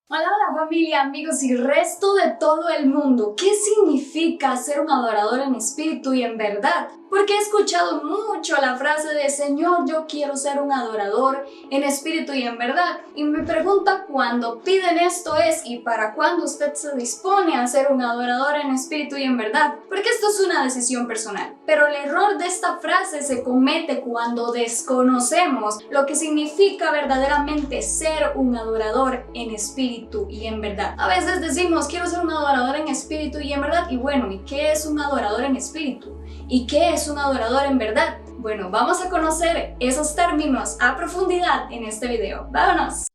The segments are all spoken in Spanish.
Hola, hola familia, amigos y resto de todo el mundo. ¿Qué significa ser un adorador en espíritu y en verdad? Porque he escuchado mucho la frase de Señor, yo quiero ser un adorador en espíritu y en verdad. Y mi pregunta cuando piden esto es, ¿y para cuándo usted se dispone a ser un adorador en espíritu y en verdad? Porque esto es una decisión personal. Pero el error de esta frase se comete cuando desconocemos lo que significa verdaderamente ser un adorador en espíritu y en verdad. A veces decimos, quiero ser un adorador en espíritu y en verdad. Y bueno, ¿y qué es un adorador en espíritu? ¿Y qué es un adorador en verdad? Bueno, vamos a conocer esos términos a profundidad en este video. ¡Vámonos!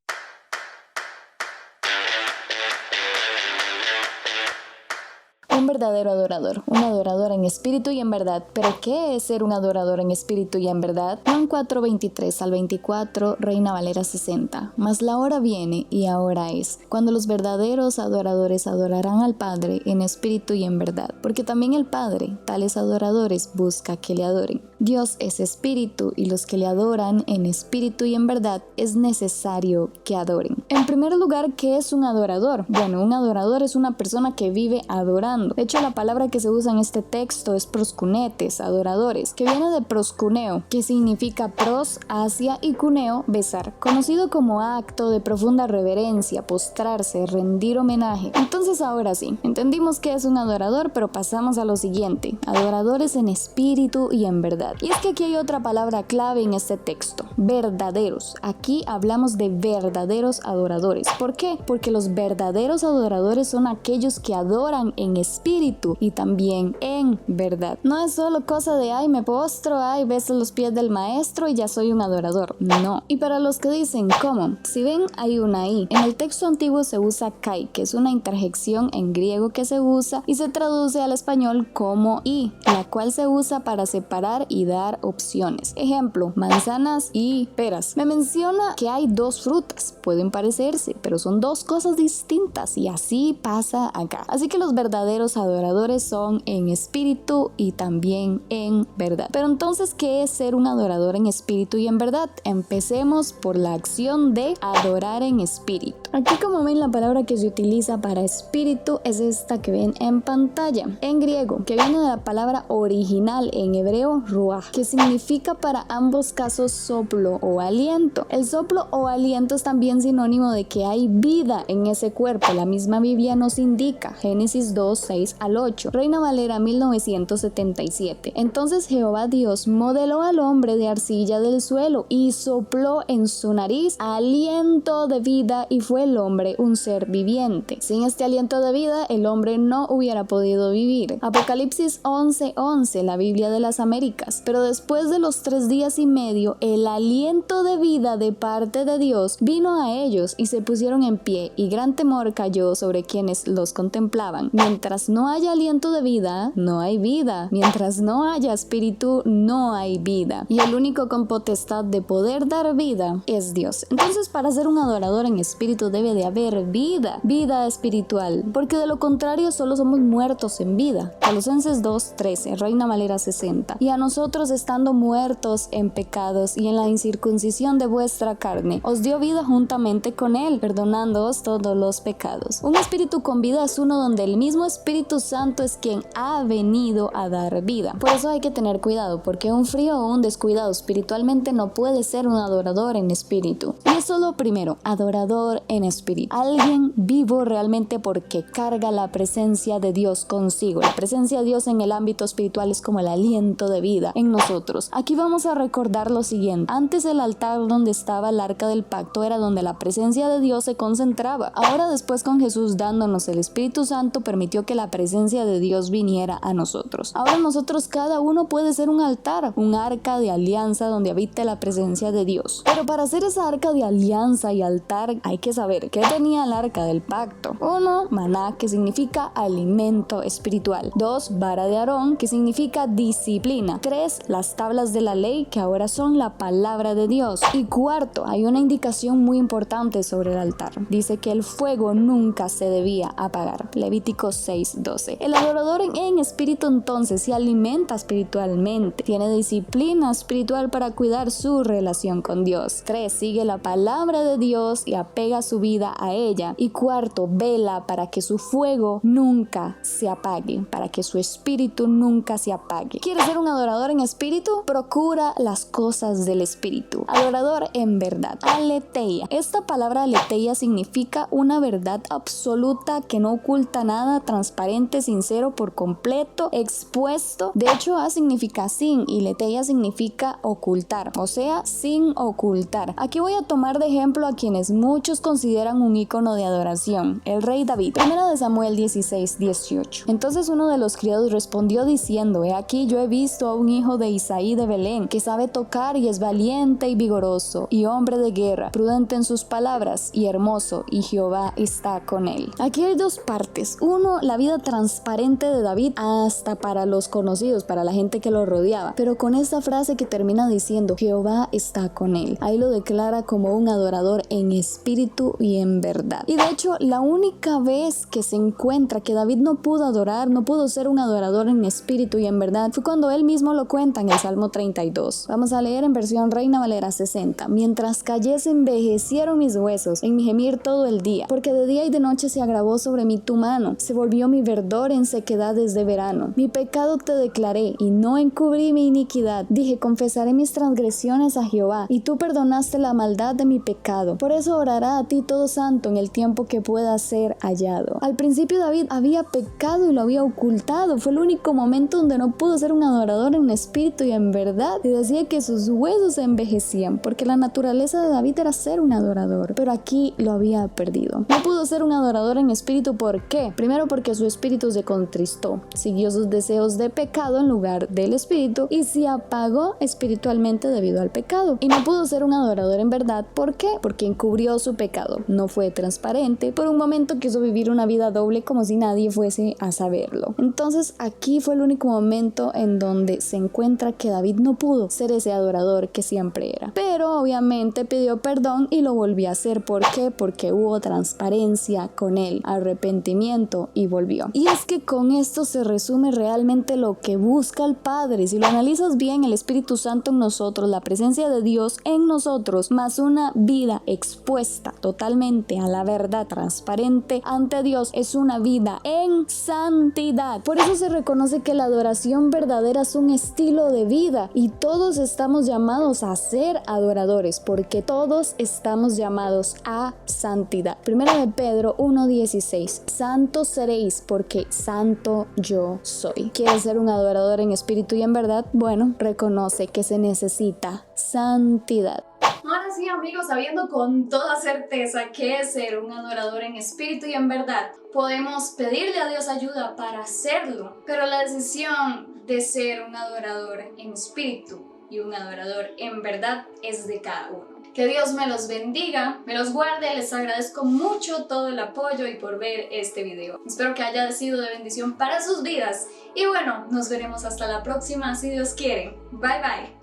Un verdadero adorador, un adorador en espíritu y en verdad. ¿Pero qué es ser un adorador en espíritu y en verdad? Juan 4:23 al 24, Reina Valera 60. Mas la hora viene y ahora es, cuando los verdaderos adoradores adorarán al Padre en espíritu y en verdad. Porque también el Padre, tales adoradores, busca que le adoren. Dios es espíritu y los que le adoran en espíritu y en verdad es necesario que adoren. En primer lugar, ¿qué es un adorador? Bueno, un adorador es una persona que vive adorando. De hecho, la palabra que se usa en este texto es proskunetes, adoradores, que viene de proskuneo, que significa pros, hacia, y kuneo, besar, conocido como acto de profunda reverencia, postrarse, rendir homenaje. Entonces ahora sí, entendimos qué es un adorador, pero pasamos a lo siguiente: adoradores en espíritu y en verdad. Y es que aquí hay otra palabra clave en este texto: verdaderos. Aquí hablamos de verdaderos adoradores. ¿Por qué? Porque los verdaderos adoradores son aquellos que adoran en espíritu y también en verdad. No es solo cosa de ay, me postro, ay, beso los pies del maestro y ya soy un adorador. No. Y para los que dicen ¿cómo? Si ven, hay una i. En el texto antiguo se usa kai, que es una interjección en griego que se usa y se traduce al español como i, la cual se usa para separar y dar opciones. Ejemplo, manzanas y peras. Me menciona que hay dos frutas. Pueden parecerse, pero son dos cosas distintas y así pasa acá. Así que los verdaderos adoradores son en espíritu y también en verdad. Pero entonces, ¿qué es ser un adorador en espíritu y en verdad? Empecemos por la acción de adorar en espíritu. Aquí, como ven, la palabra que se utiliza para espíritu es esta que ven en pantalla, en griego, que viene de la palabra original en hebreo ruach, que significa para ambos casos soplo o aliento. El soplo o aliento es también sinónimo de que hay vida en ese cuerpo. La misma Biblia nos indica, Génesis 2, 6 al 8, Reina Valera 1977. Entonces Jehová Dios modeló al hombre de arcilla del suelo y sopló en su nariz aliento de vida y fue el hombre un ser viviente. Sin este aliento de vida, el hombre no hubiera podido vivir. Apocalipsis 11:11, la Biblia de las Américas. Pero después de los 3 días y medio, el aliento de vida de parte de Dios vino a ellos y se pusieron en pie, y gran temor cayó sobre quienes los contemplaban. Mientras no haya aliento de vida, no hay vida. Mientras no haya espíritu, no hay vida. Y el único con potestad de poder dar vida es Dios. Entonces, para ser un adorador en espíritu debe de haber vida, vida espiritual, porque de lo contrario solo somos muertos en vida. Colosenses 2:13, Reina Valera 60. Y a nosotros, estando muertos en pecados y en la incircuncisión de vuestra carne, os dio vida juntamente con él, perdonándoos todos los pecados. Un espíritu con vida es uno donde el mismo Espíritu Santo es quien ha venido a dar vida. Por eso hay que tener cuidado, porque un frío o un descuidado espiritualmente no puede ser un adorador en espíritu. Y eso es lo primero, adorador en espíritu. Alguien vivo realmente porque carga la presencia de Dios consigo. La presencia de Dios en el ámbito espiritual es como el aliento de vida en nosotros. Aquí vamos a recordar lo siguiente: antes el altar donde estaba el arca del pacto era donde la presencia de Dios se concentraba. Ahora, después, con Jesús dándonos el Espíritu Santo, permitió que la presencia de Dios viniera a nosotros. Ahora nosotros, cada uno puede ser un altar, un arca de alianza donde habite la presencia de Dios. Pero para hacer esa arca de alianza y altar hay que saber qué tenía el arca del pacto. 1. Maná, que significa alimento espiritual. 2. Vara de Aarón, que significa disciplina. 3. Las tablas de la ley, que ahora son la palabra de Dios. Y 4. Hay una indicación muy importante sobre el altar. Dice que el fuego nunca se debía apagar. Levítico 6:12. El adorador en espíritu entonces se alimenta espiritualmente. Tiene disciplina espiritual para cuidar su relación con Dios. 3. Sigue la palabra de Dios y apega su vida a ella. Y cuarto, vela para que su fuego nunca se apague, para que su espíritu nunca se apague. ¿Quieres ser un adorador en espíritu? Procura las cosas del espíritu. Adorador en verdad. Aletheia. Esta palabra aletheia significa una verdad absoluta que no oculta nada, transparente, sincero, por completo, expuesto. De hecho, A significa sin y letheia significa ocultar, o sea, sin ocultar. Aquí voy a tomar de ejemplo a quienes muchos consideran un ícono de adoración, el rey David. 1 Samuel 16:18. Entonces uno de los criados respondió diciendo: he aquí yo he visto a un hijo de Isaí de Belén, que sabe tocar y es valiente y vigoroso, y hombre de guerra, prudente en sus palabras y hermoso, y Jehová está con él. Aquí hay dos partes. Uno, la vida transparente de David hasta para los conocidos, para la gente que lo rodeaba, pero con esta frase que termina diciendo: Jehová está con él. Ahí lo declara como un adorador en espíritu y en verdad. Y de hecho, la única vez que se encuentra que David no pudo adorar, no pudo ser un adorador en espíritu y en verdad, fue cuando él mismo lo cuenta en el Salmo 32. Vamos a leer en versión Reina Valera 60. Mientras callé se envejecieron mis huesos en mi gemir todo el día, porque de día y de noche se agravó sobre mí tu mano, se volvió mi verdor en sequedades de verano. Mi pecado te declaré y no encubrí mi iniquidad. Dije: confesaré mis transgresiones a Jehová, y tú perdonaste la maldad de mi pecado. Por eso orará a ti todo santo en el tiempo que pueda ser hallado. Al principio David había pecado y lo había ocultado. Fue el único momento donde no pudo ser un adorador en espíritu y en verdad, y decía que sus huesos se envejecían, porque la naturaleza de David era ser un adorador, pero aquí lo había perdido. No pudo ser un adorador en espíritu. ¿Por qué? Primero, porque su espíritu se contristó, siguió sus deseos de pecado en lugar del espíritu y se apagó espiritualmente debido al pecado. Y no pudo ser un adorador en verdad. ¿Por qué? Porque encubrió su pecado, no fue transparente, por un momento quiso vivir una vida doble como si nadie fuese a saberlo. Entonces aquí fue el único momento en donde se encuentra que David no pudo ser ese adorador que siempre era, pero obviamente pidió perdón y lo volvió a hacer. ¿Por qué? Porque hubo transparencia con él, arrepentimiento, y volvió. Y es que con esto se resume realmente lo que busca el Padre. Si lo analizas bien, el Espíritu Santo en nosotros, la presencia de Dios en nosotros, más una vida expuesta totalmente a la verdad, transparente ante Dios, es una vida en santidad. Por eso se reconoce que la adoración verdadera es un estilo de vida, y todos estamos llamados a ser adoradores, porque todos estamos llamados a santidad. 1 de Pedro 1:16. Santos seréis, porque santo yo soy. ¿Quieres ser un adorador en espíritu y en verdad? Bueno, reconoce que se necesita santidad. Ahora sí, amigos, sabiendo con toda certeza qué es ser un adorador en espíritu y en verdad, podemos pedirle a Dios ayuda para hacerlo, pero la decisión de ser un adorador en espíritu y un adorador en verdad es de cada uno. Que Dios me los bendiga, me los guarde. Les agradezco mucho todo el apoyo y por ver este video. Espero que haya sido de bendición para sus vidas. Y bueno, nos veremos hasta la próxima si Dios quiere. Bye bye.